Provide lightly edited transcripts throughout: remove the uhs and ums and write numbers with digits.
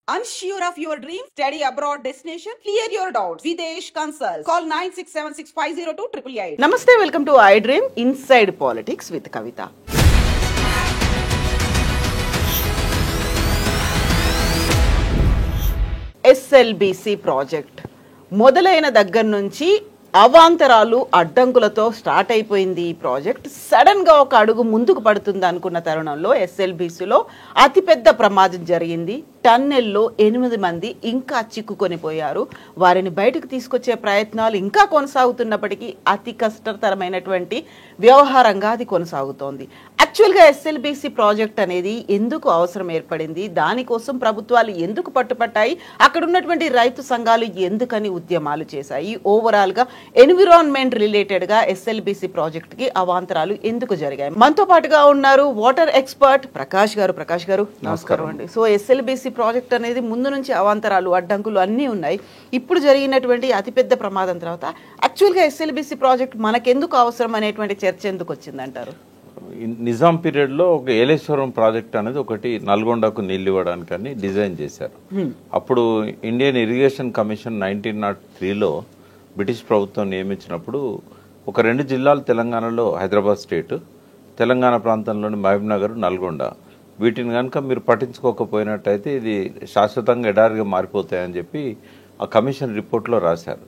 Unsure of your dream? Study abroad destination? Clear your doubts. Videsh Consult. Call 9676502888. Namaste, welcome to iDream Inside Politics with Kavita. SLBC project మొదలైన దగ్గర నుంచి అవాంతరాలు అడ్డంకులతో start అయిపోయింది. ఈ project sudden గా ఒక అడుగు ముందుకు పడుతుంది అనుకున్న తరుణంలో ఎస్ఎల్బిసిలో అతిపెద్ద ప్రమాదం జరిగింది. టన్నెల్లో 8 మంది ఇంకా చిక్కుకొని పోయారు. వారిని బయటకు తీసుకొచ్చే ప్రయత్నాలు ఇంకా కొనసాగుతున్నప్పటికీ అతి కష్టతరమైనటువంటి వ్యవహారంగా అది కొనసాగుతోంది. యాక్చువల్గా ఎస్ఎల్బిసి ప్రాజెక్ట్ అనేది ఎందుకు అవసరం ఏర్పడింది, దానికోసం ప్రభుత్వాలు ఎందుకు పట్టుపట్టాయి, అక్కడ ఉన్నటువంటి రైతు సంఘాలు ఎందుకని ఉద్యమాలు చేశాయి, ఓవరాల్గా ఎన్విరాన్మెంట్ రిలేటెడ్గా ఎస్ఎల్బిసి ప్రాజెక్ట్కి అవాంతరాలు ఎందుకు జరిగాయి. మనతో పాటుగా ఉన్నారు వాటర్ ఎక్స్పర్ట్ ప్రకాష్ గారు. ప్రకాష్ గారు నమస్కారం అండి. సో ఎస్ఎల్బిసి ప్రాజెక్ట్ అనేది ముందు నుంచి అవాంతరాలు అడ్డంకులు అన్నీ ఉన్నాయి. ఇప్పుడు జరిగినటువంటి అతిపెద్ద ప్రమాదం తర్వాత యాక్చువల్గా ఎస్ఎల్బిసి ప్రాజెక్ట్ మనకెందుకు అవసరం అనేటువంటి చర్చ ఎందుకు వచ్చిందంటారు? నిజాం పీరియడ్లో ఒక ఏలేశ్వరం ప్రాజెక్ట్ అనేది ఒకటి నల్గొండకు నీళ్ళు ఇవ్వడానికని డిజైన్ చేశారు. అప్పుడు ఇండియన్ ఇరిగేషన్ కమిషన్ 1903లో బ్రిటిష్ ప్రభుత్వం నియమించినప్పుడు ఒక 2 జిల్లాలు తెలంగాణలో, హైదరాబాద్ స్టేట్, తెలంగాణ ప్రాంతంలోని మహబూబ్నగర్, నల్గొండ, వీటిని కనుక మీరు పట్టించుకోకపోయినట్టయితే ఇది శాశ్వతంగా ఎడారిగా మారిపోతాయని చెప్పి ఆ కమిషన్ రిపోర్ట్లో రాశారు.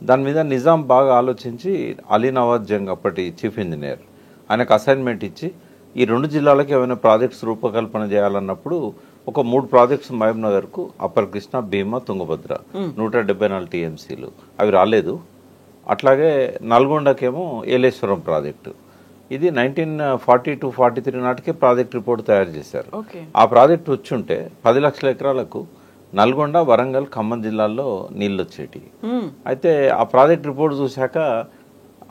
దాని మీద నిజాం బాగా ఆలోచించి అలీ నవాజ్ జంగ్ అప్పటి చీఫ్ ఇంజనీర్ ఆయనకు అసైన్మెంట్ ఇచ్చి ఈ 2 జిల్లాలకు ఏమైనా ప్రాజెక్ట్స్ రూపకల్పన చేయాలన్నప్పుడు ఒక 3 ప్రాజెక్ట్స్ మహబూబ్నగర్కు, అప్పర్ కృష్ణ, భీమా, తుంగభద్ర 174 టీఎంసీలు అవి రాలేదు. అట్లాగే నల్గొండకేమో ఏలేశ్వరం ప్రాజెక్టు, ఇది 1942-43 నాటికే ప్రాజెక్ట్ రిపోర్ట్ తయారు చేశారు. ఆ ప్రాజెక్ట్ వచ్చుంటే 10 లక్షల ఎకరాలకు నల్గొండ, వరంగల్, ఖమ్మం జిల్లాల్లో నీళ్ళు వచ్చేటి. అయితే ఆ ప్రాజెక్ట్ రిపోర్ట్ చూశాక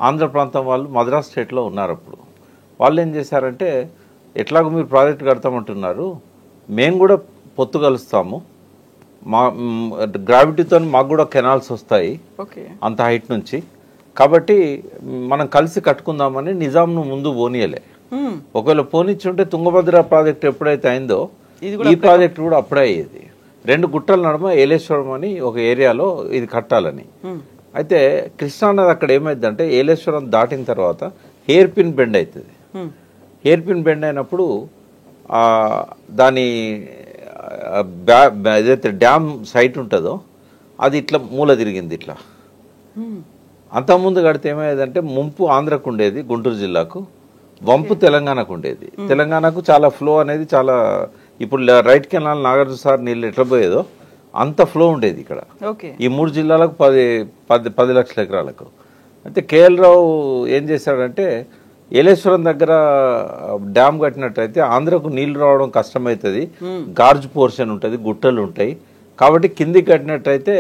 ఆంధ్ర ప్రాంతం వాళ్ళు మద్రాస్ స్టేట్లో ఉన్నారు. అప్పుడు వాళ్ళు ఏం చేశారంటే, ఎట్లాగో మీరు ప్రాజెక్ట్ కడతామంటున్నారు, మేము కూడా పొత్తు కలుస్తాము, మా గ్రావిటీతో మాకు కూడా కెనాల్స్ వస్తాయి అంత హైట్ నుంచి, కాబట్టి మనం కలిసి కట్టుకుందామని నిజాంను ముందు పోనీయలే. ఒకవేళ పోనిచ్చుంటే తుంగభద్ర ప్రాజెక్ట్ ఎప్పుడైతే అయిందో ఈ ప్రాజెక్ట్ కూడా అప్పుడే అయ్యేది. 2 గుట్టల నడుమ ఏలేశ్వరం అని ఒక ఏరియాలో ఇది కట్టాలని. అయితే కృష్ణానది అక్కడ ఏమైందంటే ఏలేశ్వరం దాటిన తర్వాత హెయిర్ పిన్ బెండ్ అవుతుంది. హెయిర్ పిన్ బెండ్ అయినప్పుడు దాని ఏదైతే డ్యామ్ సైట్ ఉంటుందో అది ఇట్లా మూల తిరిగింది. ఇట్లా అంతకుముందు కడితే ఏమయ్యేదంటే ముంపు ఆంధ్రకు ఉండేది, గుంటూరు జిల్లాకు, వంపు తెలంగాణకు ఉండేది. తెలంగాణకు చాలా ఫ్లో అనేది చాలా, ఇప్పుడు రైట్ కెనాల్ నాగార్జున సార్ నీళ్ళు ఎట్లా పోయేదో అంత ఫ్లో ఉండేది ఇక్కడ ఈ 3 జిల్లాలకు 10 లక్షల ఎకరాలకు. అయితే కేఎల్ రావు ఏం చేశాడంటే, ఏలేశ్వరం దగ్గర డ్యామ్ కట్టినట్టయితే ఆంధ్రకు నీళ్లు రావడం కష్టమవుతుంది, గార్జ్ పోర్షన్ ఉంటుంది, గుట్టలు ఉంటాయి, కాబట్టి కిందికి కట్టినట్టయితే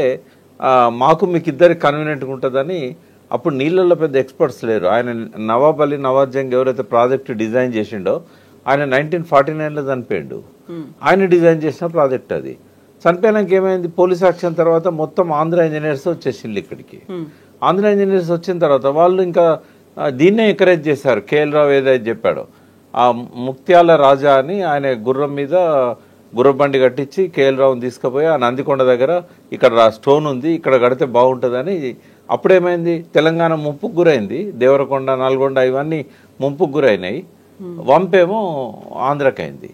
మాకు మీకు ఇద్దరికి కన్వీనియంట్గా ఉంటుందని. అప్పుడు నీళ్ళల్లో పెద్ద ఎక్స్పర్ట్స్ లేరు. ఆయన నవాబ్ అలీ నవాజ్ జంగ్ ఎవరైతే ప్రాజెక్ట్ డిజైన్ చేసిండో ఆయన 1949లో చనిపోయిండు. ఆయన డిజైన్ చేసిన ప్రాజెక్ట్ అది. చనిపోయినాక ఏమైంది, పోలీస్ యాక్షన్ తర్వాత మొత్తం ఆంధ్ర ఇంజనీర్స్ వచ్చేసిండు ఇక్కడికి. ఆంధ్ర ఇంజనీర్స్ వచ్చిన తర్వాత వాళ్ళు ఇంకా దీన్నే ఎంకరేజ్ చేశారు. కేఎల్ రావు ఏదైతే చెప్పాడో, ఆ ముక్త్యాల రాజా అని ఆయన గుర్రం మీద గుర్రబండి కట్టించి కేఎల్ రావుని తీసుకుపోయి ఆ నందికొండ దగ్గర ఇక్కడ స్టోన్ ఉంది, ఇక్కడ కడితే బాగుంటుందని. అప్పుడేమైంది, తెలంగాణ ముంపుకు గురైంది, దేవరకొండ, నల్గొండ ఇవన్నీ ముంపుకు గురైనాయి, వంపేమో ఆంధ్రకైంది.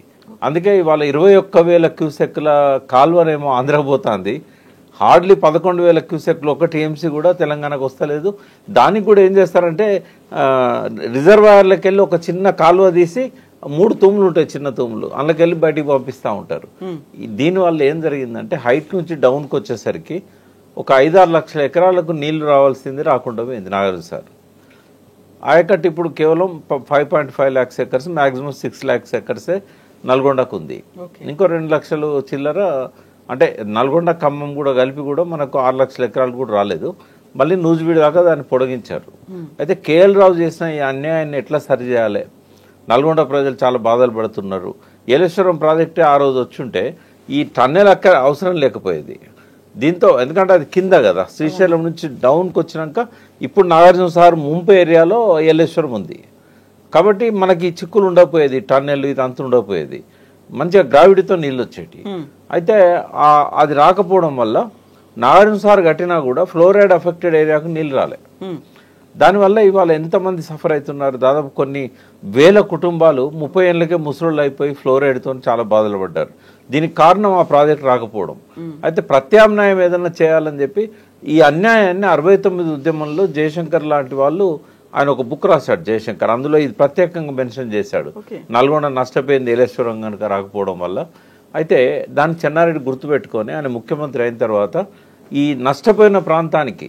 అందుకే ఇవాళ 21,000 క్యూసెక్ల కాల్వనేమో ఆంధ్ర పోతుంది, హార్డ్లీ 11,000 క్యూసెక్లు ఒక టీఎంసీ కూడా తెలంగాణకు వస్తలేదు. దానికి కూడా ఏం చేస్తారంటే రిజర్వాయర్లకు వెళ్ళి ఒక చిన్న కాలువ తీసి 3 తూములు ఉంటాయి, చిన్న తూములు, అందులోకి వెళ్ళి బయటికి పంపిస్తూ ఉంటారు. దీనివల్ల ఏం జరిగిందంటే హైట్ నుంచి డౌన్కి వచ్చేసరికి ఒక 5-6 లక్షల ఎకరాలకు నీళ్లు రావాల్సింది రాకుండా పోయింది. నాగార్జున సార్ ఆయకట్టు ఇప్పుడు కేవలం 5.5 lakhs ఎకర్స్, మ్యాక్సిమం 6 lakhs ఎకర్సే నల్గొండకు ఉంది. ఇంకో 2 లక్షలు చిల్లర, అంటే నల్గొండ ఖమ్మం కూడా కలిపి కూడా మనకు 6 లక్షల ఎకరాలు కూడా రాలేదు. మళ్ళీ నూజివీడు దాకా దాన్ని పొడిగించారు. అయితే కేఎల్ రావు చేసిన ఈ అన్యాయాన్ని ఎట్లా సరిచేయాలి, నల్గొండ ప్రజలు చాలా బాధలు పడుతున్నారు. ఏలేశ్వరం ప్రాజెక్టే ఆ రోజు వచ్చుంటే ఈ టన్నెల్ అక్కడ అవసరం లేకపోయేది. దీంతో ఎందుకంటే అది కింద కదా, శ్రీశైలం నుంచి డౌన్కి వచ్చినాక ఇప్పుడు నాగార్జున సార్ ముంపు ఏరియాలో ఏలేశ్వరం ఉంది, కాబట్టి మనకి చిక్కులు ఉండకపోయేది, టన్నెల్ ఇది అంత ఉండకపోయేది, మంచిగా గ్రావిటీతో నీళ్ళు వచ్చేటి. అయితే అది రాకపోవడం వల్ల నాగార్జున సార్ కట్టినా కూడా ఫ్లోరైడ్ అఫెక్టెడ్ ఏరియాకు నీళ్ళు రాలే. దానివల్ల ఇవాళ ఎంతమంది సఫర్ అవుతున్నారు, దాదాపు కొన్ని వేల కుటుంబాలు 30 ఏళ్ళకే ముసలోళ్ళు అయిపోయి ఫ్లోరైడ్తో చాలా బాధలు పడ్డారు. దీనికి కారణం ఆ ప్రాజెక్ట్ రాకపోవడం. అయితే ప్రత్యామ్నాయం ఏదైనా చేయాలని చెప్పి ఈ అన్యాయాన్ని 69 ఉద్యమంలో జయశంకర్ లాంటి వాళ్ళు ఆయన ఒక బుక్ రాశాడు జయశంకర్. అందులో ఇది ప్రత్యేకంగా మెన్షన్ చేశాడు. నల్గొండ నష్టపోయింది ఏలేశ్వరం కనుక రాకపోవడం వల్ల. అయితే దాన్ని చెన్నారెడ్డి గుర్తుపెట్టుకొని ఆయన ముఖ్యమంత్రి అయిన తర్వాత ఈ నష్టపోయిన ప్రాంతానికి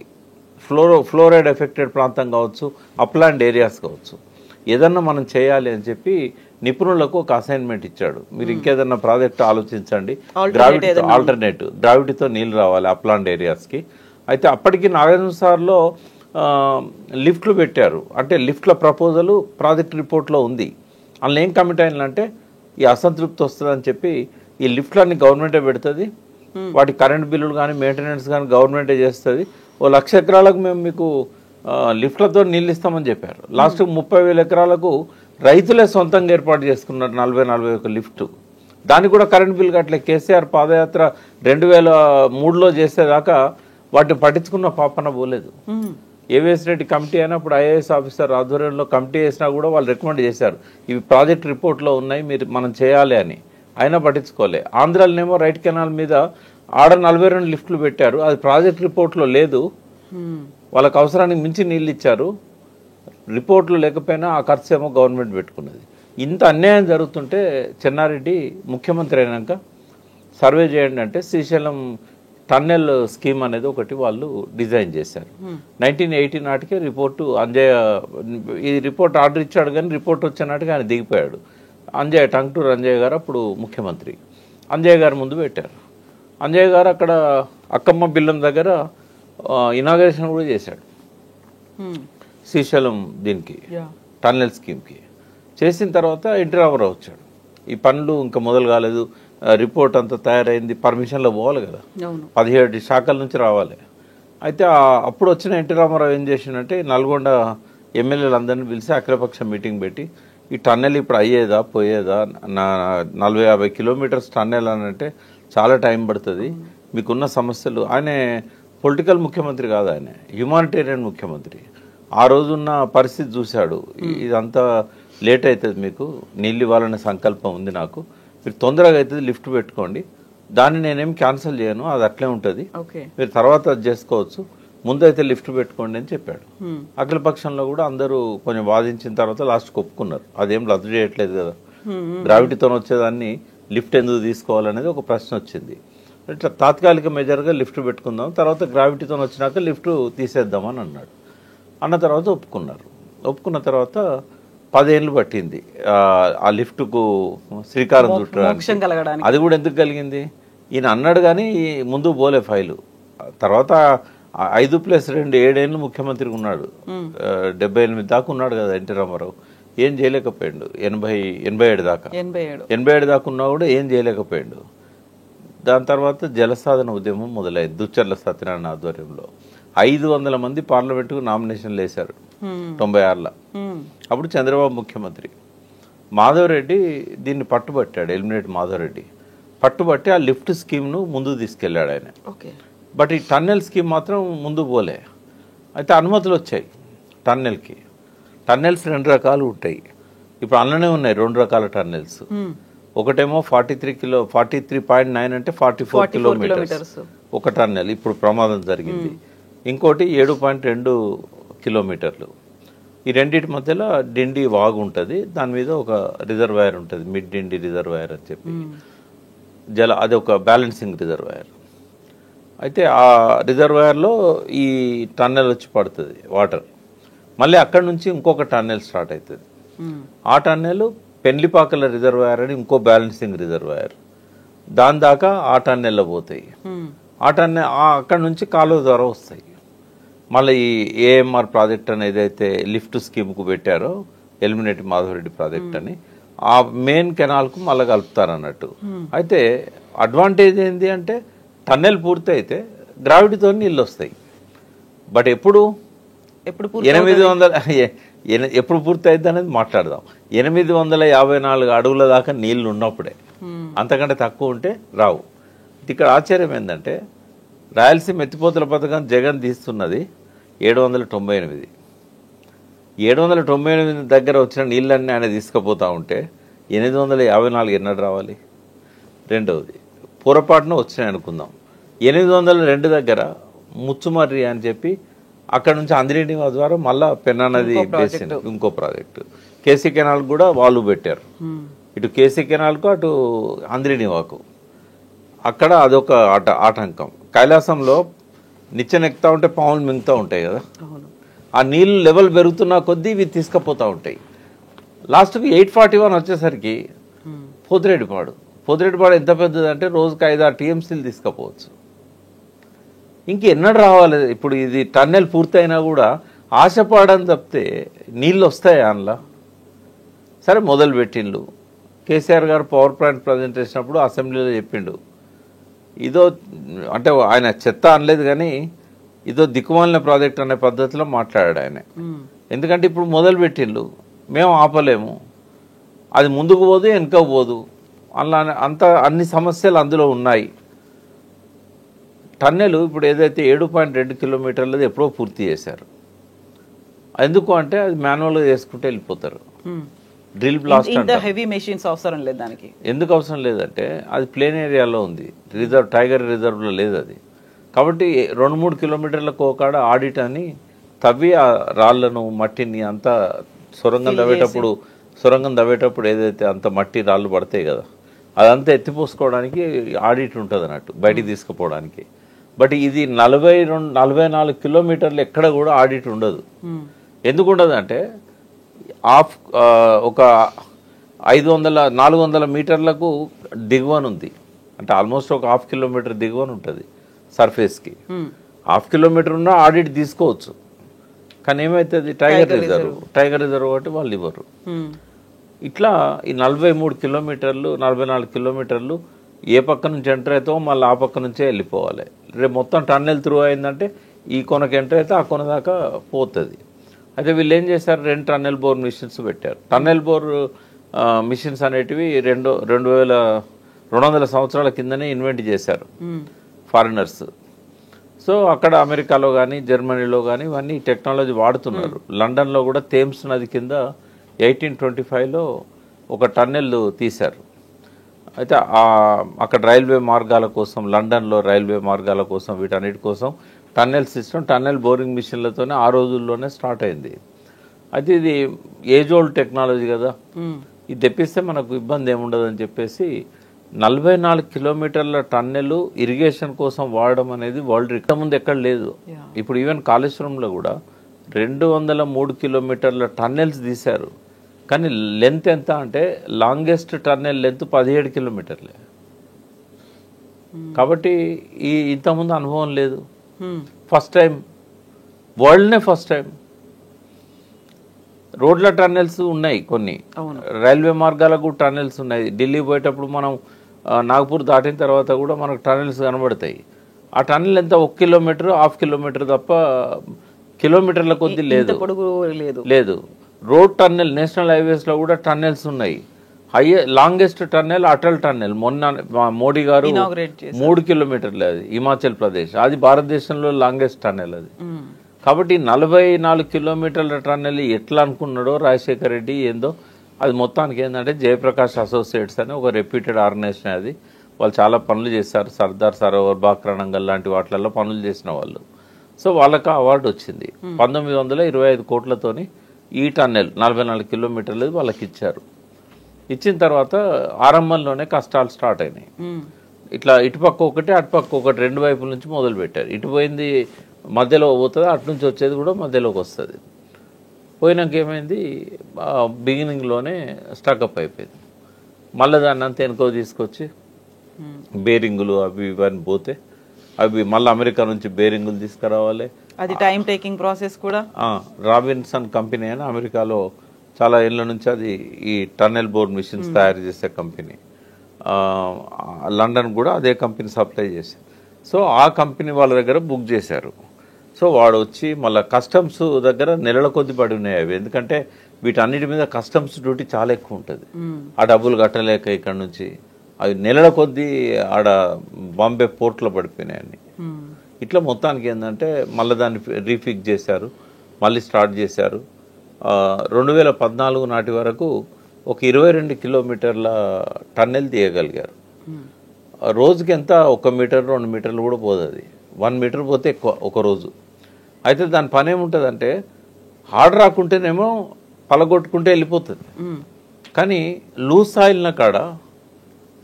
ఫ్లోరైడ్ ఎఫెక్టెడ్ ప్రాంతం కావచ్చు, అప్లాండ్ ఏరియాస్ కావచ్చు, ఏదన్నా మనం చేయాలి అని చెప్పి నిపుణులకు ఒక అసైన్మెంట్ ఇచ్చాడు. మీరు ఇంకేదన్నా ప్రాజెక్ట్ ఆలోచించండి, గ్రావిటీతో నీళ్ళు రావాలి అప్లాండ్ ఏరియాస్కి. అయితే అప్పటికి నాగార్జున సార్లో లిఫ్ట్లు పెట్టారు. అంటే లిఫ్ట్ల ప్రపోజల్ ప్రాజెక్ట్ రిపోర్ట్లో ఉంది. అందులో ఏం కమిట్ అయినంటే ఈ అసంతృప్తి వస్తుందని చెప్పి ఈ లిఫ్ట్లన్నీ గవర్నమెంటే పెడుతుంది, వాటి కరెంట్ బిల్లులు కానీ మెయింటెనెన్స్ కానీ గవర్నమెంటే చేస్తుంది. 1,00,000 ఎకరాలకు మేము మీకు లిఫ్ట్లతో నీళ్ళు ఇస్తామని చెప్పారు. లాస్ట్ 30,000 ఎకరాలకు రైతులే సొంతంగా ఏర్పాటు చేసుకున్నారు 40-41 లిఫ్ట్. దానికి కూడా కరెంట్ బిల్ కట్టలే. కేసీఆర్ పాదయాత్ర 2003లో చేసేదాకా వాటిని పట్టించుకున్న పాపన పోలేదు. ఏవిఎస్ రెడ్డి కమిటీ అయినప్పుడు ఐఏఎస్ ఆఫీసర్ ఆధ్వర్యంలో కమిటీ వేసినా కూడా వాళ్ళు రికమెండ్ చేశారు, ఇవి ప్రాజెక్ట్ రిపోర్ట్లో ఉన్నాయి, మనం చేయాలి అని. అయినా పట్టించుకోలే. ఆంధ్రాలోనేమో రైట్ కెనాల్ మీద ఆడ 42 లిఫ్ట్లు పెట్టారు, అది ప్రాజెక్ట్ రిపోర్ట్లో లేదు. వాళ్ళకి అవసరానికి మించి నీళ్ళు ఇచ్చారు, రిపోర్ట్లు లేకపోయినా ఆ ఖర్చు ఏమో గవర్నమెంట్ పెట్టుకున్నది. ఇంత అన్యాయం జరుగుతుంటే చెన్నారెడ్డి ముఖ్యమంత్రి అయినాక సర్వే చేయండి అంటే శ్రీశైలం టన్నెల్ స్కీమ్ అనేది ఒకటి వాళ్ళు డిజైన్ చేశారు. 1980 నాటికే రిపోర్టు అంజయ్య ఈ రిపోర్ట్ ఆర్డర్ ఇచ్చాడు, కానీ రిపోర్ట్ వచ్చే నాటికి ఆయన దిగిపోయాడు. అంజయ్య టంగుటూరు అంజయ్య గారు అప్పుడు ముఖ్యమంత్రి. అంజయ్య గారు ముందు పెట్టారు. అంజయ్య గారు అక్కడ అక్కమ్మ బిల్లం దగ్గర ఇనాగరేషన్ కూడా చేశాడు శ్రీశైలం దీనికి టన్నెల్ స్కీమ్కి. చేసిన తర్వాత ఎన్టీ రామారావు వచ్చాడు. ఈ పనులు ఇంకా మొదలు కాలేదు, రిపోర్ట్ అంతా తయారైంది, పర్మిషన్లో పోవాలి కదా, 17 శాఖల నుంచి రావాలి. అయితే అప్పుడు వచ్చిన ఎన్టీ రామారావు ఏం చేసిందంటే నల్గొండ ఎమ్మెల్యేలందరినీ పిలిచి అఖిలపక్ష మీటింగ్ పెట్టి ఈ టన్నెల్ ఇప్పుడు అయ్యేదా పోయేదా, 40-50 కిలోమీటర్స్ టన్నెల్ అని అంటే చాలా టైం పడుతుంది, మీకున్న సమస్యలు. ఆయన పొలిటికల్ ముఖ్యమంత్రి కాదు, ఆయన హ్యుమానిటేరియన్ ముఖ్యమంత్రి. ఆ రోజున్న పరిస్థితి చూశాడు, ఇదంతా లేట్ అవుతుంది, మీకు నీళ్ళు ఇవ్వాలనే సంకల్పం ఉంది నాకు, మీరు తొందరగా అవుతుంది లిఫ్ట్ పెట్టుకోండి, దాన్ని నేనేం క్యాన్సిల్ చేయను, అది అట్లే ఉంటుంది, మీరు తర్వాత అది చేసుకోవచ్చు, ముందైతే లిఫ్ట్ పెట్టుకోండి అని చెప్పాడు. అఖిల పక్షంలో కూడా అందరూ కొంచెం వాదించిన తర్వాత లాస్ట్కి ఒప్పుకున్నారు, అదేం రద్దు చేయట్లేదు కదా, గ్రావిటీతో వచ్చేదాన్ని లిఫ్ట్ ఎందుకు తీసుకోవాలనేది ఒక ప్రశ్న వచ్చింది. ఇట్లా తాత్కాలిక మెజర్గా లిఫ్ట్ పెట్టుకుందాం, తర్వాత గ్రావిటీతో వచ్చినాక లిఫ్ట్ తీసేద్దామని అన్నాడు. అన్న తర్వాత ఒప్పుకున్నారు. ఒప్పుకున్న తర్వాత 10 ఏళ్ళు పట్టింది ఆ లిఫ్ట్కు శ్రీకారం చుట్టడానికి. అది కూడా ఎందుకు కలిగింది, ఈయన అన్నాడు కానీ ముందు పోలే ఫైలు. తర్వాత 5+2 7 ఏళ్ళు ముఖ్యమంత్రిగా ఉన్నాడు, 78 దాకా ఉన్నాడు కదా ఎన్టీ రామారావు. ఏం చేయలేకపోయాడు. 87 దాకా 87 దాకా ఉన్నా కూడా ఏం చేయలేకపోయాడు. దాని తర్వాత జలసాధన ఉద్యమం మొదలైంది దుచ్చర్ల సత్యనారాయణ ఆధ్వర్యంలో. 500 మంది పార్లమెంటుకు నామినేషన్లు వేశారు 96లో. అప్పుడు చంద్రబాబు ముఖ్యమంత్రి. మాధవరెడ్డి దీన్ని పట్టుబట్టాడు, ఎలిమినేట్ మాధవరెడ్డి పట్టుబట్టి ఆ లిఫ్ట్ స్కీమ్ను ముందుకు తీసుకెళ్ళాడు ఆయన. బట్ ఈ టన్నెల్ స్కీమ్ మాత్రం ముందు పోలే. అయితే అనుమతులు వచ్చాయి టన్నెల్కి. టన్నెల్స్ 2 రకాలు ఉంటాయి, ఇప్పుడు అందులోనే ఉన్నాయి 2 రకాల టన్నెల్స్. ఒకటేమో 43.9 అంటే 44 కిలోమీటర్స్ ఒక టన్నెల్, ఇప్పుడు ప్రమాదం జరిగింది. ఇంకోటి 7.2 కిలోమీటర్లు. ఈ రెండింటి మధ్యలో డిండి వాగు ఉంటుంది, దాని మీద ఒక రిజర్వాయర్ ఉంటుంది, మిడ్ డిండి రిజర్వాయర్ అని చెప్పి అది ఒక బ్యాలెన్సింగ్ రిజర్వాయర్. అయితే ఆ రిజర్వాయర్లో ఈ టన్నెల్ వచ్చి పడుతుంది వాటర్. మళ్ళీ అక్కడ నుంచి ఇంకొక టన్నెల్ స్టార్ట్ అవుతుంది. ఆ టన్నెల్ పెండ్లిపాకల రిజర్వాయర్ అని ఇంకో బ్యాలెన్సింగ్ రిజర్వాయర్, దాని దాకా ఆ టన్నెల్లో పోతాయి. ఆ టన్నెల్ అక్కడ నుంచి కాలువ ద్వారా వస్తాయి. మళ్ళీ ఈ ఏఎంఆర్ ప్రాజెక్ట్ అని ఏదైతే లిఫ్ట్ స్కీమ్కు పెట్టారో ఎలిమినేట్ మాధవరెడ్డి ప్రాజెక్ట్ అని, ఆ మెయిన్ కెనాల్కు మళ్ళీ కలుపుతారు అన్నట్టు. అయితే అడ్వాంటేజ్ ఏంటి అంటే టన్నెల్ పూర్తి అయితే గ్రావిటీతో నీళ్ళు వస్తాయి. బట్ ఎప్పుడు 800 ఎప్పుడు పూర్తి అయింది అనేది మాట్లాడదాం. 854 అడుగుల దాకా నీళ్లు ఉన్నప్పుడే, అంతకంటే తక్కువ ఉంటే రావు. ఇక్కడ ఆశ్చర్యం ఏంటంటే రాయలసీమ ఎత్తిపోతల పథకం జగన్ తీస్తున్నది 798. 798 దగ్గర వచ్చిన నీళ్ళన్నీ ఆయన తీసుకుపోతా ఉంటే 854 ఎన్నడు రావాలి? రెండవది పొరపాటున వచ్చినాయి అనుకుందాం. 802 దగ్గర ముచ్చుమర్రి అని చెప్పి అక్కడ నుంచి అందిరెడ్డి ద్వారా మళ్ళా పెన్నా నది బేసిన్ ఇంకో ప్రాజెక్టు, కేసీ కెనాల్ కూడా వాళ్ళు పెట్టారు. ఇటు కేసీ కెనాల్కు అటు అందిరెడ్డి వాకు, అక్కడ అదొక ఆటంకం. కైలాసంలో నిచ్చెనెక్కుతా ఉంటే పాములు మింగుతూ ఉంటాయి కదా, ఆ నీళ్ళు లెవెల్ పెరుగుతున్న కొద్దీ ఇవి తీసుకుపోతూ ఉంటాయి. లాస్ట్కి 841 వచ్చేసరికి పోతిరెడ్డిపాడు ఎంత పెద్దది అంటే రోజుకి 5-6 టీఎంసీలు తీసుకుపోవచ్చు. ఇంకెన్నడు రావాలి? ఇప్పుడు ఇది టన్నెల్ పూర్తయినా కూడా ఆశపడని తప్పితే నీళ్ళు వస్తాయి అందులో. సరే మొదలు పెట్టిండు. కేసీఆర్ గారు పవర్ ప్లాంట్ ప్రజెంట్ చేసినప్పుడు అసెంబ్లీలో చెప్పిండు, ఇదో అంటే ఆయన చెత్త అనలేదు కానీ ఇదో దిక్కుమాలిన ప్రాజెక్ట్ అనే పద్ధతిలో మాట్లాడాడు ఆయన. ఎందుకంటే ఇప్పుడు మొదలు పెట్టిండు, మేము ఆపలేము, అది ముందుకు పోదు వెనుకకు పోదు, అలా అన్ని సమస్యలు అందులో ఉన్నాయి. టన్నెలు ఇప్పుడు ఏదైతే 7.2 కిలోమీటర్లది ఎప్పుడో పూర్తి చేశారు. ఎందుకు అంటే అది మాన్యువల్గా చేసుకుంటే వెళ్ళిపోతారు. డ్రిల్ బ్లాస్ట్ హెవీ మెషిన్స్ అవసరం లేదు దానికి. ఎందుకు అవసరం లేదంటే అది ప్లేన్ ఏరియాలో ఉంది, టైగర్ రిజర్వ్లో లేదు అది. కాబట్టి 2-3 కిలోమీటర్లకు ఒకడ ఆడిట్ అని తవ్వి ఆ రాళ్లను మట్టిని అంతా సొరంగం తవ్వేటప్పుడు ఏదైతే అంత మట్టి రాళ్ళు పడతాయి కదా, అదంతా ఎత్తిపోసుకోవడానికి ఆడిట్ ఉంటుంది అన్నట్టు, బయటికి తీసుకుపోవడానికి. బట్ ఇది 44 కిలోమీటర్లు ఎక్కడ కూడా ఆడిట్ ఉండదు. ఎందుకు ఉండదు అంటే ఒక 400 మీటర్లకు దిగువన ఉంది, అంటే ఆల్మోస్ట్ ఒక 1/2 కిలోమీటర్ దిగువన ఉంటుంది సర్ఫేస్కి. 1/2 కిలోమీటర్ ఉన్నా ఆడిట్ తీసుకోవచ్చు. కానీ ఏమవుతుంది, టైగర్ రిజర్వ్ కాబట్టి వాళ్ళు ఇవ్వరు. ఇట్లా ఈ 43 కిలోమీటర్లు 44 కిలోమీటర్లు ఏ పక్క నుంచి ఎంటర్ అవుతావో మళ్ళీ ఆ పక్క నుంచే వెళ్ళిపోవాలి. రేపు మొత్తం టన్నెల్ త్రూ అయిందంటే ఈ కొనకు ఎంటర్ అయితే ఆ కొన దాకా పోతుంది. అయితే వీళ్ళు ఏం చేశారు, 2 టన్నెల్ బోర్ మిషన్స్ పెట్టారు. టన్నెల్ బోర్ మిషన్స్ అనేటివి 2200 సంవత్సరాల కిందనే ఇన్వెంట్ చేశారు ఫారినర్స్. సో అక్కడ అమెరికాలో కానీ జర్మనీలో కానీ ఇవన్నీ టెక్నాలజీ వాడుతున్నారు. లండన్లో కూడా థేమ్స్ నది కింద 1825లో ఒక టన్నెల్ తీశారు. అయితే అక్కడ రైల్వే మార్గాల కోసం, లండన్లో రైల్వే మార్గాల కోసం, వీటన్నిటి కోసం టన్నెల్ సిస్టమ్, టన్నెల్ బోరింగ్ మిషన్లతోనే ఆ రోజుల్లోనే స్టార్ట్ అయింది. అయితే ఇది ఏజ్ ఓల్డ్ టెక్నాలజీ కదా, ఇది తెప్పిస్తే మనకు ఇబ్బంది ఏముండదు అని చెప్పేసి 44 కిలోమీటర్ల టన్నెల్ ఇరిగేషన్ కోసం వాడడం అనేది వరల్డ్ రికార్డ్ ముందు ఎక్కడ లేదు. ఇప్పుడు ఈవెన్ కాళేశ్వరంలో కూడా 203 కిలోమీటర్ల టన్నెల్స్ తీశారు. కానీ లెంత్ ఎంత అంటే లాంగెస్ట్ టన్నెల్ లెంత్ 17 కిలోమీటర్లే. కాబట్టి ఇంతకుముందు అనుభవం లేదు, ఫస్ట్ టైం, వరల్డ్నే ఫస్ట్ టైం. రోడ్ల టన్నెల్స్ ఉన్నాయి కొన్ని, రైల్వే మార్గాలకు టన్నెల్స్ ఉన్నాయి. ఢిల్లీ పోయేటప్పుడు మనం నాగ్పూర్ దాటిన తర్వాత కూడా మనకు టన్నెల్స్ కనబడతాయి. ఆ టన్నెల్ ఎంత 1 కిలోమీటర్ 1/2 కిలోమీటర్ తప్ప కిలోమీటర్ల కొద్ది లేదు. రోడ్ టన్నెల్ నేషనల్ హైవేస్లో కూడా టన్నెల్స్ ఉన్నాయి. లాంగెస్ట్ టన్నెల్ అటల్ టన్నెల్ మొన్న మోడీ గారు 3 కిలోమీటర్లు, అది హిమాచల్ ప్రదేశ్, అది భారతదేశంలో లాంగెస్ట్ టన్నెల్ అది. కాబట్టి 44 కిలోమీటర్ల టన్నెల్ ఎట్లా అనుకున్నాడో రాజశేఖర్ రెడ్డి ఏందో, అది మొత్తానికి ఏంటంటే జయప్రకాష్ అసోసియేట్స్ అని ఒక రెప్యూటెడ్ ఆర్గనైజేషన్ అది. వాళ్ళు చాలా పనులు చేస్తారు, సర్దార్ సరోవర్, బాక్రానంగల్ లాంటి వాటిలలో పనులు చేసిన వాళ్ళు. సో వాళ్ళకి అవార్డు వచ్చింది. 1925 కోట్లతోని ఈ టన్నెల్ 44 కిలోమీటర్లు వాళ్ళకి ఇచ్చారు. ఇచ్చిన తర్వాత ఆరంభంలోనే కష్టాలు స్టార్ట్ అయినాయి. ఇట్లా ఇటుపక్క ఒకటి అటుపక్క ఒకటి 2 వైపుల నుంచి మొదలు పెట్టారు. ఇటు పోయింది మధ్యలో పోతుంది, అటు నుంచి వచ్చేది కూడా మధ్యలోకి వస్తుంది. పోయినాక ఏమైంది, బిగినింగ్లోనే స్టక్అప్ అయిపోయింది. మళ్ళీ దాన్ని అంతా వెనుకో తీసుకొచ్చి బేరింగులు అవి ఇవన్నీ పోతే అవి మళ్ళీ అమెరికా నుంచి బేరింగులు తీసుకురావాలి. అది టైం టేకింగ్ ప్రాసెస్ కూడా. రాబిన్సన్ కంపెనీ అని అమెరికాలో చాలా ఏళ్ళ నుంచి అది ఈ టన్నెల్ బోర్ మిషన్స్ తయారు చేసే కంపెనీ. లండన్ కూడా అదే కంపెనీ సప్లై చేసింది. సో ఆ కంపెనీ వాళ్ళ దగ్గర బుక్ చేశారు. సో వాడు వచ్చి మళ్ళీ కస్టమ్స్ దగ్గర నెలల కొద్ది పడి ఉన్నాయి అవి. ఎందుకంటే వీటన్నిటి మీద కస్టమ్స్ డ్యూటీ చాలా ఎక్కువ ఉంటుంది. ఆ డబ్బులు కట్టలేక ఇక్కడ నుంచి అవి నెలల కొద్దీ ఆడ బాంబే పోర్ట్లో పడిపోయినాయని. ఇట్లా మొత్తానికి ఏంటంటే మళ్ళీ దాన్ని రీఫిక్స్ చేశారు, మళ్ళీ స్టార్ట్ చేశారు. 2014 నాటి వరకు ఒక 22 కిలోమీటర్ల టన్నెల్ తీయగలిగారు. రోజుకి ఎంత 1 మీటర్ 2 మీటర్లు కూడా పోదు, అది 1 మీటర్ పోతే ఎక్కువ ఒక రోజు. అయితే దాని పని ఏముంటుందంటే హార్డ్ రాకుంటేనేమో పలగొట్టుకుంటే వెళ్ళిపోతుంది, కానీ లూజ్ సాయిల్ ఉన్న కాడ,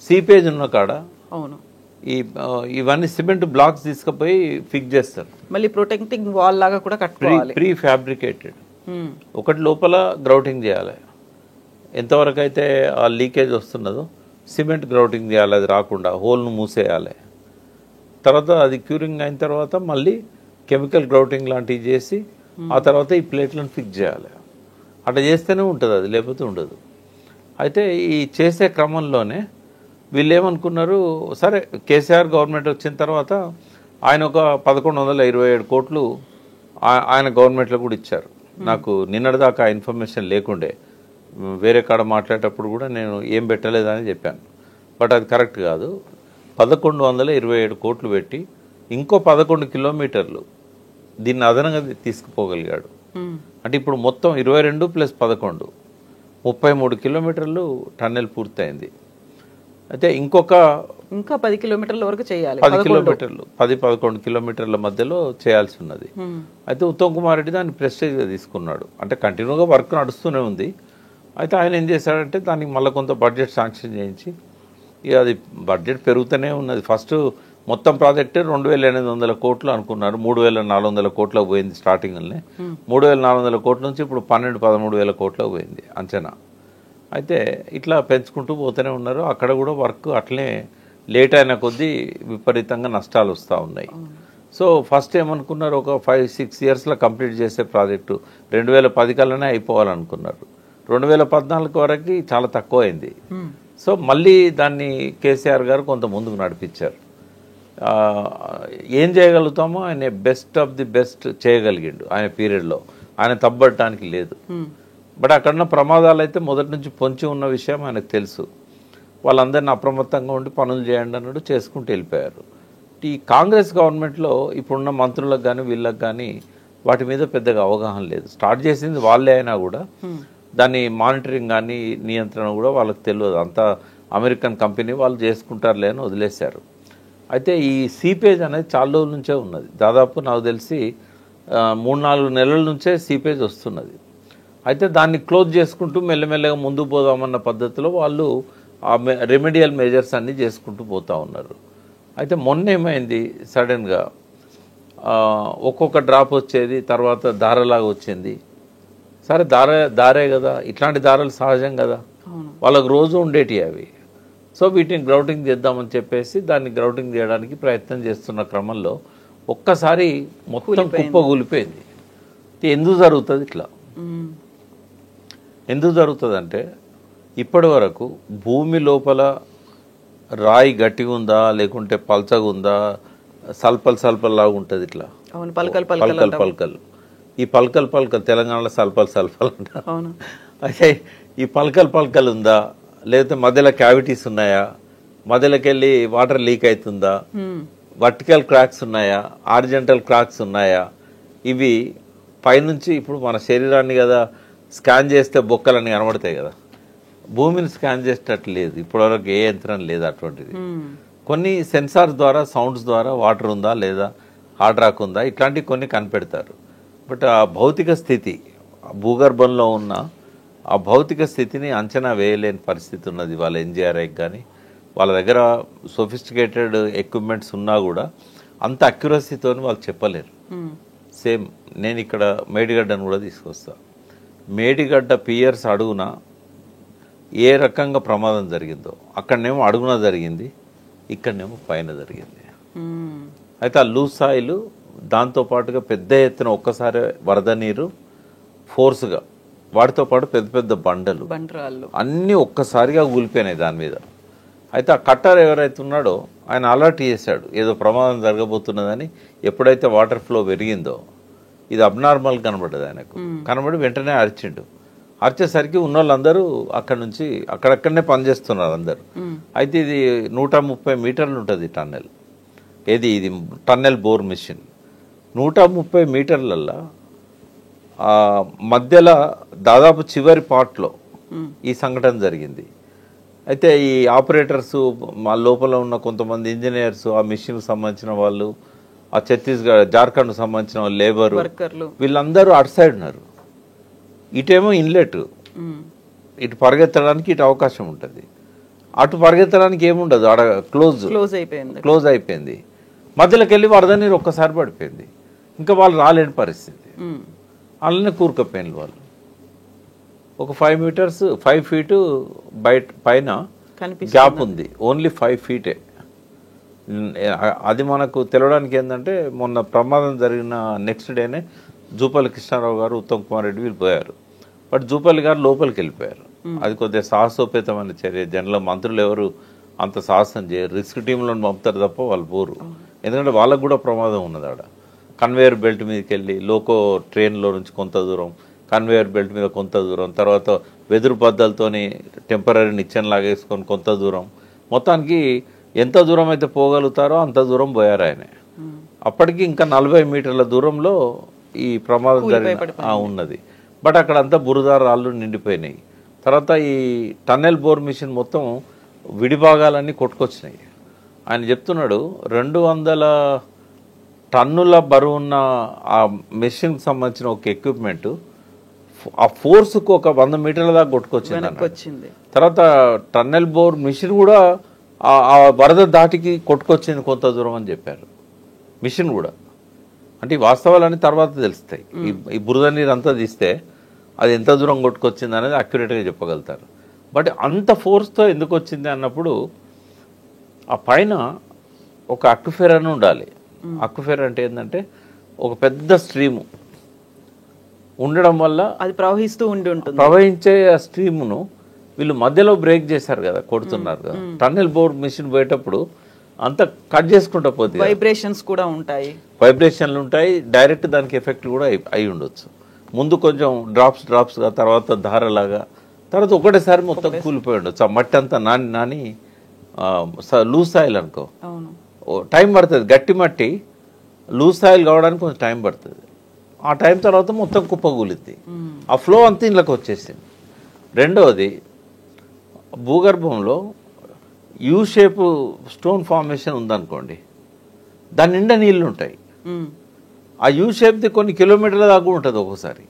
సీపేజ్ ఉన్న కాడ అవును ఇవన్నీ సిమెంట్ బ్లాక్స్ తీసుకుపోయి ఫిక్స్ చేస్తారు. మళ్ళీ ప్రొటెక్టింగ్ వాల్ లాగా కూడా కట్టుకోవాలి. Pre fabricated. ఒకటి లోపల గ్రౌటింగ్ చేయాలి, ఎంతవరకు అయితే ఆ లీకేజ్ వస్తున్నదో సిమెంట్ గ్రౌటింగ్ చేయాలి, అది రాకుండా హోల్ను మూసేయాలి. తర్వాత అది క్యూరింగ్ అయిన తర్వాత మళ్ళీ కెమికల్ గ్రౌటింగ్ లాంటివి చేసి ఆ తర్వాత ఈ ప్లేట్లను ఫిక్స్ చేయాలి. అట్లా చేస్తేనే ఉంటుంది అది, లేకపోతే ఉండదు. అయితే ఈ చేసే క్రమంలోనే వీళ్ళు ఏమనుకున్నారు, సరే కేసీఆర్ గవర్నమెంట్ వచ్చిన తర్వాత ఆయన ఒక 1127 కోట్లు ఆయన గవర్నమెంట్లో కూడా ఇచ్చారు. నాకు నిన్నటిదాకా ఇన్ఫర్మేషన్ లేకుండే, వేరే కాడ మాట్లాడేటప్పుడు కూడా నేను ఏం పెట్టలేదని చెప్పాను, బట్ అది కరెక్ట్ కాదు. 1127 కోట్లు పెట్టి ఇంకో 11 కిలోమీటర్లు దీన్ని అదనంగా తీసుకుపోగలిగాడు. అంటే ఇప్పుడు మొత్తం 22 + 11 33 కిలోమీటర్లు టన్నెల్ పూర్తయింది. అయితే ఇంకా 10 కిలోమీటర్ల వరకు చేయాలి. 10 కిలోమీటర్లు 10-11 కిలోమీటర్ల మధ్యలో చేయాల్సి ఉన్నది. అయితే ఉత్తమ్ కుమార్ రెడ్డి దాన్ని ప్రెస్టేజ్గా తీసుకున్నాడు, అంటే కంటిన్యూగా వర్క్ నడుస్తూనే ఉంది. అయితే ఆయన ఏం చేశాడంటే దానికి మళ్ళీ కొంత బడ్జెట్ శాంక్షన్ చేయించి, ఇక అది బడ్జెట్ పెరుగుతూనే ఉన్నది. ఫస్ట్ మొత్తం ప్రాజెక్టే 2800 కోట్లు అనుకున్నారు, 3400 కోట్లకు పోయింది స్టార్టింగ్లోనే. 3400 కోట్ల నుంచి ఇప్పుడు 12-13 కోట్లకు పోయింది అంచనా. అయితే ఇట్లా పెంచుకుంటూ పోతూనే ఉన్నారు. అక్కడ కూడా వర్క్ అట్లనే లేట్ అయిన కొద్దీ విపరీతంగా నష్టాలు వస్తూ ఉన్నాయి. సో ఫస్ట్ ఏమనుకున్నారు, ఒక 5-6 ఇయర్స్లో కంప్లీట్ చేసే ప్రాజెక్టు 2010 కల్లానే అయిపోవాలనుకున్నారు. 2014 వరకు చాలా తక్కువ అయింది. సో మళ్ళీ దాన్ని కేసీఆర్ గారు కొంత ముందుకు నడిపించారు. ఏం చేయగలుగుతామో ఆయన బెస్ట్ ఆఫ్ ది బెస్ట్ చేయగలిగిండు ఆయన పీరియడ్లో, ఆయన తప్పబడటానికి లేదు. బట్ అక్కడున్న ప్రమాదాలు అయితే మొదటి నుంచి పొంచి ఉన్న విషయం ఆయనకు తెలుసు. వాళ్ళందరినీ అప్రమత్తంగా ఉండి పనులు చేయండి అన్నట్టు చేసుకుంటూ వెళ్ళిపోయారు. ఈ కాంగ్రెస్ గవర్నమెంట్లో ఇప్పుడున్న మంత్రులకు కానీ వీళ్ళకి కానీ వాటి మీద పెద్దగా అవగాహన లేదు. స్టార్ట్ చేసింది వాళ్ళే అయినా కూడా దాన్ని మానిటరింగ్ కానీ నియంత్రణ కూడా వాళ్ళకి తెలియదు. అంతా అమెరికన్ కంపెనీ వాళ్ళు చేసుకుంటారులే అని వదిలేశారు. అయితే ఈ సీపేజ్ అనేది చాలా రోజుల నుంచే ఉన్నది, దాదాపు నాకు తెలిసి 3-4 నెలల నుంచే సీపేజ్ వస్తున్నది. అయితే దాన్ని క్లోజ్ చేసుకుంటూ మెల్లమెల్లగా ముందుకు పోదామన్న పద్ధతిలో వాళ్ళు ఆ రెమెడియల్ మెజర్స్ అన్నీ చేసుకుంటూ పోతూ ఉన్నారు. అయితే మొన్న ఏమైంది, సడన్గా ఒక్కొక్క డ్రాప్ వచ్చేది, తర్వాత దారలాగా వచ్చింది. సరే దారే కదా, ఇట్లాంటి దారాలు సహజం కదా, వాళ్ళకు రోజు ఉండేటి అవి. సో వీటిని గ్రౌటింగ్ చేద్దామని చెప్పేసి దాన్ని గ్రౌటింగ్ చేయడానికి ప్రయత్నం చేస్తున్న క్రమంలో ఒక్కసారి మొత్తం కుప్ప కూలిపోయింది. ఎందుకు జరుగుతుంది ఇట్లా? ఎందుకు జరుగుతుంది అంటే ఇప్పటి వరకు భూమి లోపల రాయి గట్టిగా ఉందా లేకుంటే పల్చగా ఉందా, సల్పల్ లాగా ఉంటుంది ఇట్లా పల్కల్. ఈ పల్కల్ తెలంగాణలో సల్పల్ అంటారు. అయితే ఈ పల్కల్ ఉందా, లేకపోతే మధ్యలో క్యావిటీస్ ఉన్నాయా, మధ్యలోకి వెళ్ళి వాటర్ లీక్ అవుతుందా, వర్టికల్ క్రాక్స్ ఉన్నాయా, హారిజంటల్ క్రాక్స్ ఉన్నాయా, ఇవి పైనుంచి ఇప్పుడు మన శరీరాన్ని కదా స్కాన్ చేస్తే బొక్కలన్నీ కనబడతాయి కదా, భూమిని స్కాన్ చేసేటట్టు లేదు ఇప్పటివరకు, ఏ యంత్రం లేదు అటువంటిది. కొన్ని సెన్సార్స్ ద్వారా సౌండ్స్ ద్వారా వాటర్ ఉందా లేదా, హార్డ్ రాక్ ఉందా, ఇట్లాంటివి కొన్ని కనిపెడతారు. బట్ ఆ భౌతిక స్థితి, భూగర్భంలో ఉన్న ఆ భౌతిక స్థితిని అంచనా వేయలేని పరిస్థితి ఉన్నది వాళ్ళ ఎన్జిఆర్ఐకి. కానీ వాళ్ళ దగ్గర సోఫిస్టికేటెడ్ ఎక్విప్మెంట్స్ ఉన్నా కూడా అంత అక్యురసీతో వాళ్ళు చెప్పలేరు. సేమ్ నేను ఇక్కడ మేడిగడ్డను కూడా తీసుకొస్తా. మేడిగడ్డ పియర్స్ అడుగున ఏ రకంగా ప్రమాదం జరిగిందో అక్కడనేమో అడుగున జరిగింది, ఇక్కడనేమో పైన జరిగింది. అయితే ఆ లూజ్ సాయిల్ దాంతోపాటుగా పెద్ద ఎత్తున ఒక్కసారి వరద నీరు ఫోర్స్గా, వాటితో పాటు పెద్ద పెద్ద బండలు అన్నీ ఒక్కసారిగా కూలిపోయినాయి దాని మీద. అయితే ఆ కట్టర్ ఎవరైతే ఉన్నాడో ఆయన అలర్ట్ చేశాడు ఏదో ప్రమాదం జరగబోతున్నదని. ఎప్పుడైతే వాటర్ ఫ్లో పెరిగిందో ఇది అబ్నార్మల్ కనబడ్డది ఆయనకు, కనబడి వెంటనే అరిచిండు. అర్చేసరికి ఉన్న వాళ్ళందరూ అక్కడ నుంచి అక్కడక్కడనే పనిచేస్తున్నారు అందరు. అయితే ఇది 130 మీటర్లు ఉంటుంది టన్నెల్. ఇది టన్నెల్ బోర్ మిషన్ 130 మీటర్లల్లో మధ్యలో దాదాపు చివరి పార్ట్లో ఈ సంఘటన జరిగింది. అయితే ఈ ఆపరేటర్స్, మా లోపల ఉన్న కొంతమంది ఇంజనీర్స్, ఆ మిషన్కి సంబంధించిన వాళ్ళు, ఆ జార్ఖండ్కు సంబంధించిన లేబరు, వీళ్ళందరూ అటు సైడ్ ఉన్నారు. ఇటేమో ఇన్లెట్, ఇటు పరిగెత్తడానికి ఇటు అవకాశం ఉంటుంది. అటు పరిగెత్తడానికి ఏముండదు, ఆడ క్లోజ్ అయిపోయింది. మధ్యలోకి వెళ్ళి వరద నీరు ఒక్కసారి పడిపోయింది. ఇంకా వాళ్ళు రాలేని పరిస్థితి. అలానే కూరుకపోయింది వాళ్ళు. ఒక 5 ఫీటు పైన గ్యాప్ ఉంది, ఓన్లీ 5 ఫీటే. అది మనకు తెలవడానికి ఏంటంటే మొన్న ప్రమాదం జరిగిన నెక్స్ట్ డేనే జూపల్లి కృష్ణారావు గారు, ఉత్తమ్ కుమార్ రెడ్డి వీళ్ళు పోయారు. బట్ జూపల్లి గారు లోపలికి వెళ్ళిపోయారు. అది కొద్దిగా సాహసోపేతమైన చర్య. జనరల్ మంత్రులు ఎవరు అంత సాహసం చేయరు, రిస్క్ టీంలో పంపుతారు తప్ప వాళ్ళు పోరు. ఎందుకంటే వాళ్ళకు కూడా ప్రమాదం ఉన్నది. ఆడ కన్వేయర్ బెల్ట్ మీదకి వెళ్ళి లోకో ట్రైన్లో నుంచి కొంత దూరం, కన్వేయర్ బెల్ట్ మీద కొంత దూరం, తర్వాత వెదురు బద్దలతోని టెంపరీ నిచ్చెన లాగేసుకొని కొంత దూరం, మొత్తానికి ఎంత దూరం అయితే పోగలుగుతారో అంత దూరం పోయారు ఆయన. అప్పటికి ఇంకా 40 మీటర్ల దూరంలో ఈ ప్రమాదం ఉన్నది. బట్ అక్కడ అంతా బురద రాళ్ళు నిండిపోయినాయి. తర్వాత ఈ టన్నెల్ బోర్ మిషన్ మొత్తం విడిభాగాలన్నీ కొట్టుకొచ్చినాయి. ఆయన చెప్తున్నాడు 200 టన్నుల బరువున్న ఆ మెషిన్కి సంబంధించిన ఒక ఎక్విప్మెంట్ ఆ ఫోర్స్కు ఒక 100 మీటర్ల దాకా కొట్టుకొచ్చింది. తర్వాత టన్నెల్ బోర్ మిషన్ కూడా ఆ వరద దాటికి కొట్టుకొచ్చింది కొంత దూరం అని చెప్పారు. మిషన్ కూడా అంటే ఈ వాస్తవాలన్నీ తర్వాత తెలుస్తాయి. ఈ బురద నీరు అంతా తీస్తే అది ఎంత దూరం కొట్టుకొచ్చింది అనేది అక్యురేట్గా చెప్పగలుగుతారు. బట్ అంత ఫోర్స్తో ఎందుకు వచ్చింది అన్నప్పుడు ఆ పైన ఒక అక్విఫెర్ అని ఉండాలి. అక్విఫెర్ అంటే ఏంటంటే ఒక పెద్ద స్ట్రీము ఉండడం వల్ల అది ప్రవహించే ఆ స్ట్రీమును వీళ్ళు మధ్యలో బ్రేక్ చేశారు కదా, కొడుతున్నారు కదా. టన్నెల్ బోర్ మిషన్ పోయేటప్పుడు అంతా కట్ చేసుకుంటా పోతే వైబ్రేషన్లు ఉంటాయి, డైరెక్ట్ దానికి ఎఫెక్ట్ కూడా అయి ఉండొచ్చు. ముందు కొంచెం డ్రాప్స్గా, తర్వాత ధారలాగా, తర్వాత ఒకటేసారి మొత్తం కూలిపోయి ఉండొచ్చు. ఆ మట్టి అంతా నాని లూజ్ సాయిల్ అనుకో, టైం పడుతుంది. గట్టి మట్టి లూజ్ సాయిల్ కావడానికి కొంచెం టైం పడుతుంది. ఆ టైం తర్వాత మొత్తం కుప్పగూలిద్ది. ఆ ఫ్లో అంతా ఇళ్ళకి వచ్చేసింది. రెండవది, భూగర్భంలో యూ షేప్ స్టోన్ ఫార్మేషన్ ఉందనుకోండి, దాని నిండా నీళ్ళు ఉంటాయి. ఆ యూ షేప్ది కొన్ని కిలోమీటర్ల దాకా ఉంటుంది ఒక్కోసారి.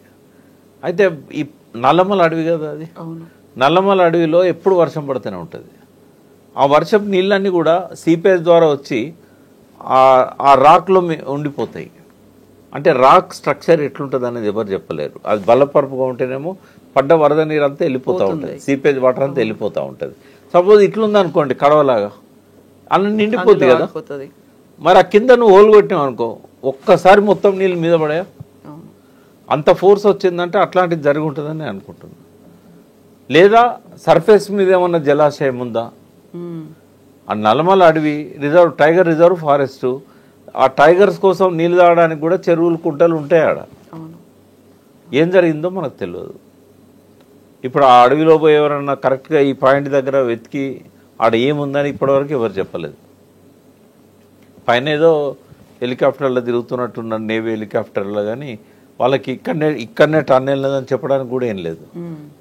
అయితే ఈ నల్లమల అడవి కదా అది, నల్లమల అడవిలో ఎప్పుడు వర్షం పడుతూనే ఉంటుంది. ఆ వర్షపు నీళ్ళన్నీ కూడా సీపేజ్ ద్వారా వచ్చి ఆ రాక్లో ఉండిపోతాయి. అంటే రాక్ స్ట్రక్చర్ ఎట్లుంటుంది అనేది ఎవరు చెప్పలేరు. అది బలపరుపుగా ఉంటేనేమో పడ్డ వరద నీరు అంతా వెళ్ళిపోతూ ఉంటుంది, సీపేజ్ వాటర్ అంతా వెళ్ళిపోతూ ఉంటుంది. సపోజ్ ఇట్లుంది అనుకోండి కడవలాగా, అలా నిండిపోతుంది కదా. మరి ఆ కింద నువ్వు హోల్ కొట్టినావు అనుకో, ఒక్కసారి మొత్తం నీళ్ళు మీద పడాయా? అంత ఫోర్స్ వచ్చిందంటే అట్లాంటిది జరిగి ఉంటుందని అనుకుంటున్నాను. లేదా సర్ఫేస్ మీద ఏమన్నా జలాశయం ఉందా? ఆ నల్లమల అడవి టైగర్ రిజర్వ్ ఫారెస్ట్, ఆ టైగర్స్ కోసం నీళ్ళు తాగడానికి కూడా చెరువులు, కుంటలు ఉంటాయి ఆడ. ఏం జరిగిందో మనకు తెలియదు. ఇప్పుడు ఆ అడవిలో పోయి ఎవరన్నా కరెక్ట్గా ఈ పాయింట్ దగ్గర వెతికి ఆడ ఏముందని ఇప్పటివరకు ఎవరు చెప్పలేదు. పైన ఏదో హెలికాప్టర్లో తిరుగుతున్నట్టున్నారు, నేవీ హెలికాప్టర్లో, కానీ వాళ్ళకి ఇక్కడనే టన్నెల్ అని చెప్పడానికి కూడా ఏం లేదు.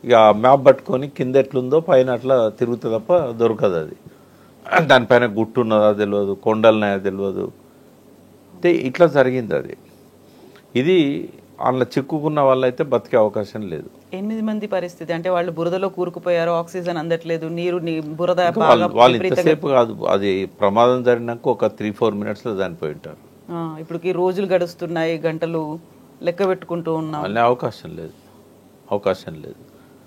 ఇక మ్యాప్ పట్టుకొని కింద ఎట్లుందో పైన అట్లా తిరుగుతుంది తప్ప దొరకదు. అది దానిపైన గుట్టు ఉన్నదా తెలియదు, కొండలున్నాయా తెలియదు. అంటే ఇట్లా జరిగింది అది. ఇది అందులో చిక్కుకున్న వాళ్ళైతే బతికే అవకాశం లేదు. 8 మంది పరిస్థితి అంటే వాళ్ళు బురదలో కూరుకుపోయారు, ఆక్సిజన్ అందట్లేదు, బురద వాళ్ళు ఇంతసేపు కాదు, అది ప్రమాదం జరిగినాక ఒక 3-4 మినిట్స్లో చనిపోయి ఉంటారు. ఇప్పటికి రోజులు గడుస్తున్నాయి, గంటలు లెక్క పెట్టుకుంటూ ఉన్నాం. అవకాశం లేదు.